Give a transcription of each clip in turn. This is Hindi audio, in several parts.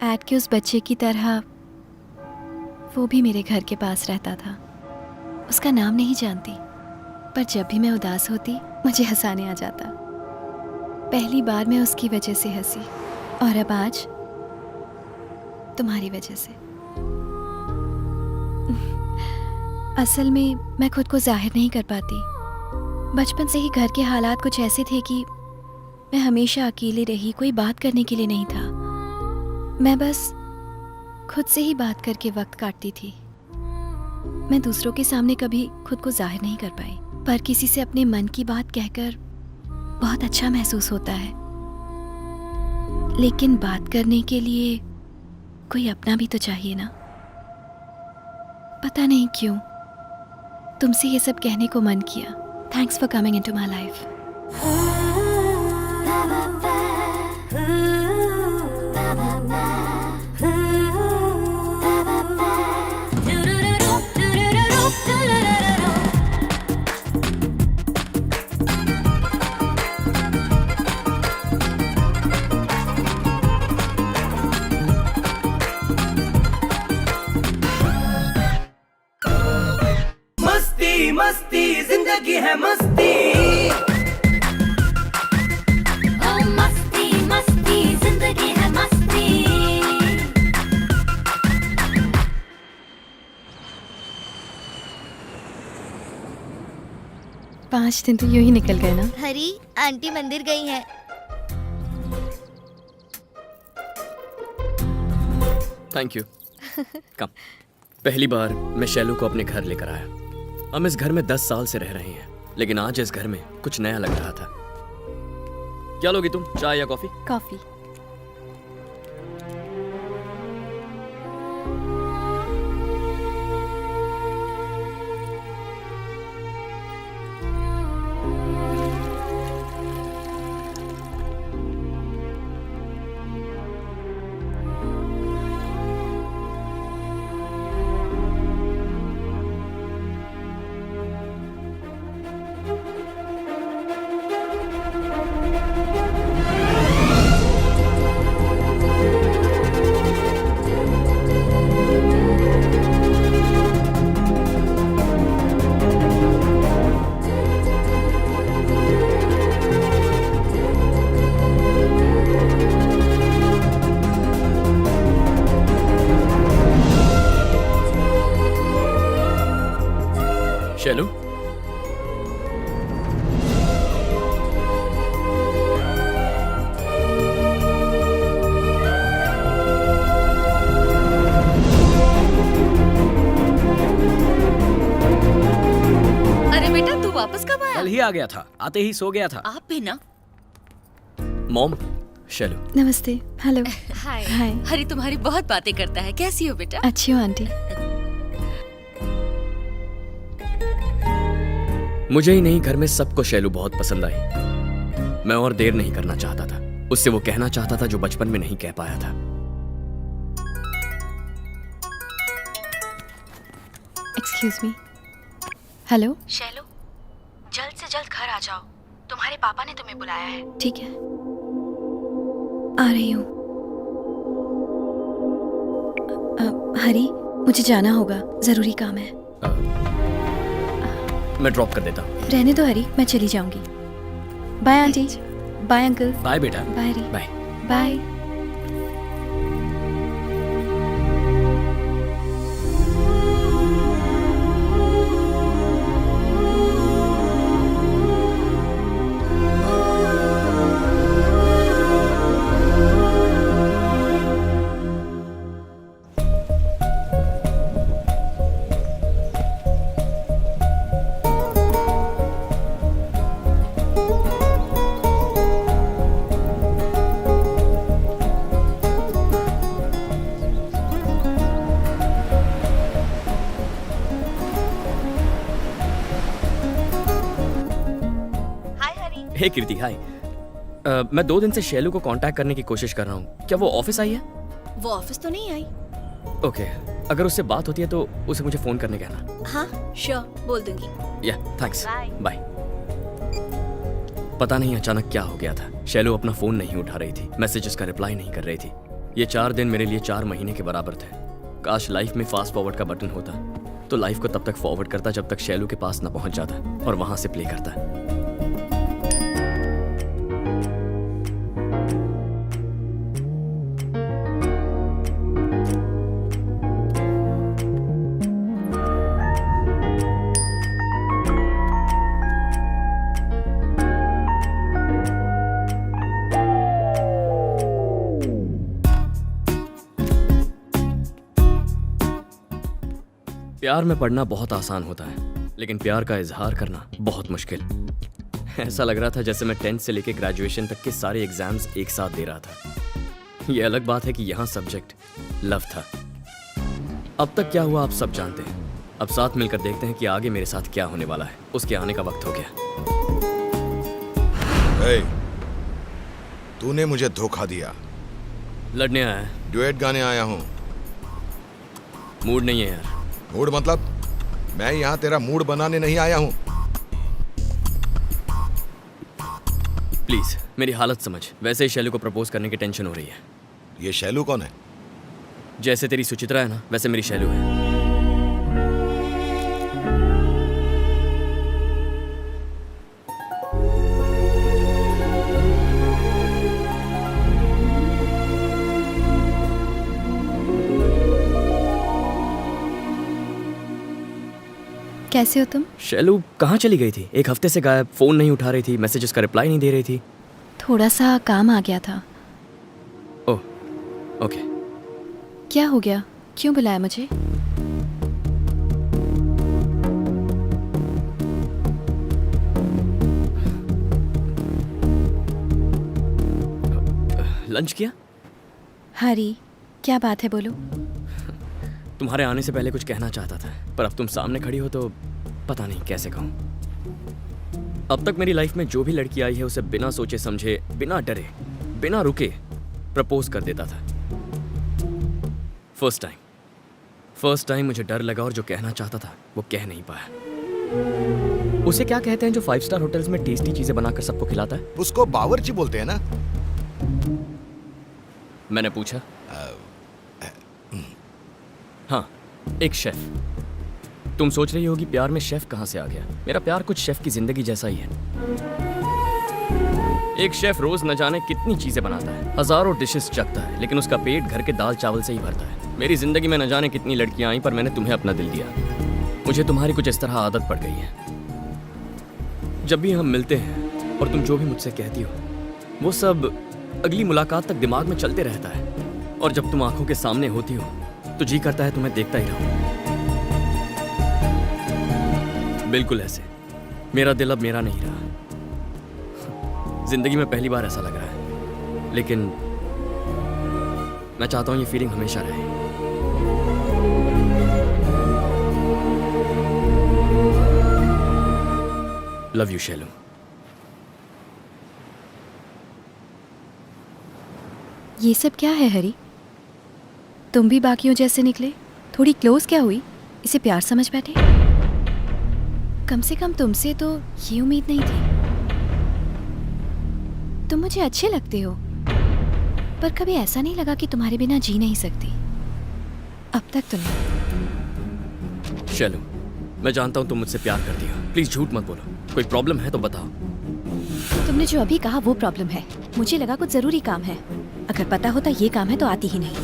ऐड के उस बच्चे की तरह वो भी मेरे घर के पास रहता था। उसका नाम नहीं जानती, पर जब भी मैं उदास होती मुझे हंसाने आ जाता। पहली बार मैं उसकी वजह से हंसी, और अब आज तुम्हारी वजह से। असल में मैं खुद को जाहिर नहीं कर पाती। बचपन से ही घर के हालात कुछ ऐसे थे कि मैं हमेशा अकेली रही, कोई बात करने के लिए नहीं था। मैं बस खुद से ही बात करके वक्त काटती थी। मैं दूसरों के सामने कभी खुद को जाहिर नहीं कर पाई, पर किसी से अपने मन की बात कहकर बहुत अच्छा महसूस होता है। लेकिन बात करने के लिए कोई अपना भी तो चाहिए ना। पता नहीं क्यों तुमसे ये सब कहने को मन किया। Thanks for coming into my life. मस्ती जिंदगी है मस्ती। ओ मस्ती मस्ती जिंदगी है मस्ती। 5 दिन तो यूं ही निकल गए ना। हरी आंटी मंदिर गई है। Thank you. कम। पहली बार मैं शैलू को अपने घर लेकर आया। हम इस घर में 10 साल से रह रहे हैं, लेकिन आज इस घर में कुछ नया लग रहा था। क्या लोगी तुम, चाय या कॉफी? कॉफी। शैलू, अरे बेटा तू वापस कब आया? कल ही आ गया था, आते ही सो गया था। आप भी ना। मॉम, शैलू। नमस्ते। हेलो। हाय। हाय। हरी तुम्हारी बहुत बातें करता है। कैसी हो बेटा? अच्छी हो आंटी। मुझे ही नहीं, घर में सबको शैलू बहुत पसंद आई। मैं और देर नहीं करना चाहता था, उससे वो कहना चाहता था जो बचपन में नहीं कह पाया था। Excuse me. हेलो। शैलू, जल्द से जल्द घर आ जाओ, तुम्हारे पापा ने तुम्हें बुलाया है। ठीक है, आ रही हूँ। हरी, मुझे जाना होगा, जरूरी काम है। मैं ड्रॉप कर देता हूँ। रहने दो हरी, मैं चली जाऊंगी। Bye aunty. Bye uncle. Bye बेटा। Bye Hari. Bye. Bye. Hey Kirti, hi. मैं 2 दिन से शैलू को कांटेक्ट करने की कोशिश कर रहा हूँ। क्या वो ऑफिस आई है? वो ऑफिस तो नहीं आई। ओके, अगर उससे बात होती है तो उसे मुझे फोन करने कहना। हाँ श्योर, बोल दूंगी। या थैंक्स, बाय। पता नहीं अचानक क्या हो गया था। शैलू अपना फोन नहीं उठा रही थी, मैसेजेस का रिप्लाई नहीं कर रही थी। ये 4 दिन मेरे लिए 4 महीने के बराबर थे। काश लाइफ में फास्ट फॉरवर्ड का बटन होता तो लाइफ को तब तक फॉरवर्ड करता जब तक शैलू के पास न पहुंच जाता और वहां से प्ले करता। प्यार में पढ़ना बहुत आसान होता है, लेकिन प्यार का इजहार करना बहुत मुश्किल। ऐसा लग रहा था जैसे मैं 10th से लेकर ग्रेजुएशन तक के सारे एग्जाम्स एक साथ दे रहा था। ये अलग बात है कि यहाँ सब्जेक्ट लव था। अब तक क्या हुआ आप सब जानते हैं। अब साथ मिलकर देखते हैं कि आगे मेरे साथ क्या होने वाला है। उसके आने का वक्त हो गया। hey, तूने मुझे धोखा दिया। लड़ने आया है। ड्यूएट गाने आया हूँ। मूड नहीं है यार। मूड मतलब? मैं यहाँ तेरा मूड बनाने नहीं आया हूँ। प्लीज मेरी हालत समझ। वैसे ही शैलू को प्रपोज करने की टेंशन हो रही है। ये शैलू कौन है? जैसे तेरी सुचित्रा है ना, वैसे मेरी शैलू है। कैसे हो तुम? शैलू कहाँ चली गई थी? एक हफ्ते से गायब। फोन नहीं उठा रही थी, मैसेजेस का रिप्लाई नहीं दे रही थी। थोड़ा सा काम आ गया था। Oh okay. क्या हो गया? क्यों बुलाया मुझे? लंच किया? हरी, क्या बात है, बोलो। तुम्हारे आने से पहले कुछ कहना चाहता था, पर अब तुम सामने खड़ी हो तो पता नहीं कैसे कहूं। अब तक मेरी लाइफ में जो भी लड़की आई है उसे बिना सोचे समझे, बिना डरे, बिना रुके प्रपोज कर देता था। फर्स्ट टाइम मुझे डर लगा और जो कहना चाहता था वो कह नहीं पाया। उसे क्या कहते हैं जो 5 स्टार होटल्स में टेस्टी चीजें बनाकर सबको खिलाता है? उसको बावर्ची बोलते हैं ना। मैंने पूछा। हाँ, एक शेफ। तुम सोच रही होगी प्यार में शेफ कहां से आ गया। मेरा प्यार कुछ शेफ की जिंदगी जैसा ही है। एक शेफ रोज न जाने कितनी चीजें बनाता है, हजारों डिशेस चखता है, लेकिन उसका पेट घर के दाल चावल से ही भरता है। मेरी जिंदगी में न जाने कितनी लड़कियां आई, पर मैंने तुम्हें अपना दिल दिया। मुझे तुम्हारी कुछ इस तरह आदत पड़ गई है। जब भी हम मिलते हैं और तुम जो भी मुझसे कहती हो वो सब अगली मुलाकात तक दिमाग में चलते रहता है, और जब तुम आंखों के सामने होती हो तो जी करता है तुम्हें देखता ही रहूं। बिल्कुल ऐसे मेरा दिल अब मेरा नहीं रहा। जिंदगी में पहली बार ऐसा लग रहा है, लेकिन मैं चाहता हूं ये फीलिंग हमेशा रहे। Love you Shailu. ये सब क्या है हरी? तुम भी बाकियों जैसे निकले। थोड़ी क्लोज क्या हुई? इसे प्यार समझ बैठे? कम से कम तुमसे तो ये उम्मीद नहीं थी। तुम मुझे अच्छे लगते हो, पर कभी ऐसा नहीं लगा कि तुम्हारे बिना जी नहीं सकती। अब तक तो नहीं। शैलू, मैं जानता हूं तुम मुझसे प्यार करती हो। प्लीज झूठ मत बोलो। कोई प्रॉब्लम है तो बताओ। तुमने जो अभी कहा वो प्रॉब्लम है। मुझे लगा कुछ जरूरी काम है। अगर पता होता ये काम है तो आती ही नहीं।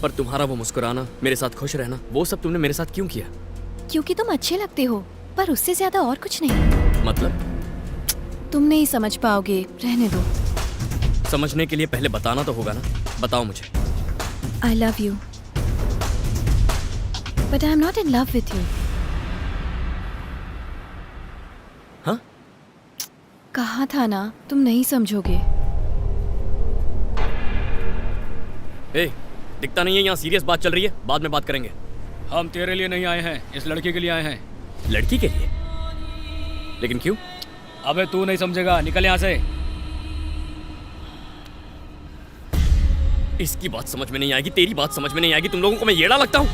पर तुम्हारा वो मुस्कुराना, मेरे साथ खुश रहना, वो सब तुमने मेरे साथ क्यों किया? क्योंकि तुम अच्छे लगते हो, पर उससे ज्यादा और कुछ नहीं। मतलब? तुम नहीं समझ पाओगे, रहने दो। समझने के लिए पहले बताना तो होगा ना। बताओ मुझे। I love you, but I'm not in love with you. हाँ? कहा था ना, तुम नहीं समझोगे। ए, दिखता नहीं है यहाँ सीरियस बात चल रही है। बाद में बात करेंगे। हम तेरे लिए नहीं आए हैं, इस लड़की के लिए आए हैं। लड़की के लिए? लेकिन क्यों? अबे तू नहीं समझेगा, निकल यहाँ से। इसकी बात समझ में नहीं आएगी, तेरी बात समझ में नहीं आएगी। तुम लोगों को मैं येड़ा लगता हूँ?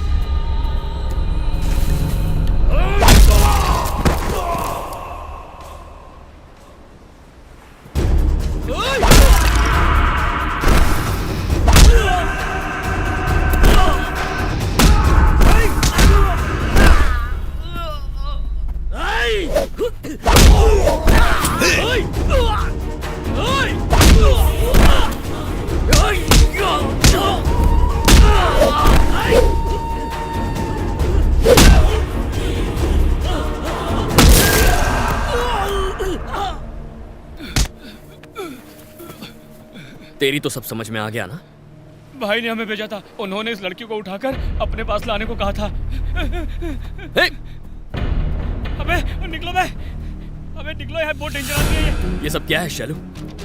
तेरी तो सब समझ में आ गया ना? भाई ने हमें भेजा था, उन्होंने इस लड़की को उठाकर अपने पास लाने को कहा था। हे! अबे निकलो बे, अबे निकलो, यार बहुत डेंजर आदमी है ये सब क्या है शैलू?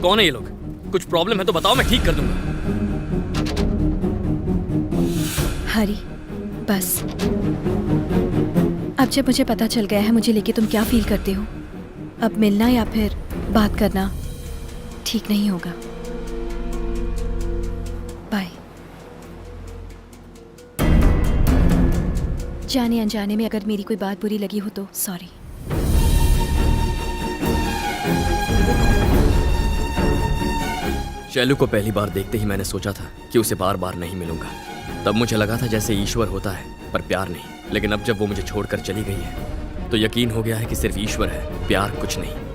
कौन है ये लोग? कुछ प्रॉब्लम है तो बताओ, मैं ठीक कर दूंगा। हरी, बस अब जब मुझे पता चल गया है मुझे लेके तुम क्या फील करते हो, अब मिलना या फिर बात करना ठीक नहीं होगा। बाय। जाने अनजाने में अगर मेरी कोई बात बुरी लगी हो तो सॉरी। शैलू को पहली बार देखते ही मैंने सोचा था कि उसे बार बार नहीं मिलूंगा। तब मुझे लगा था जैसे ईश्वर होता है पर प्यार नहीं, लेकिन अब जब वो मुझे छोड़कर चली गई है तो यकीन हो गया है कि सिर्फ ईश्वर है, प्यार कुछ नहीं।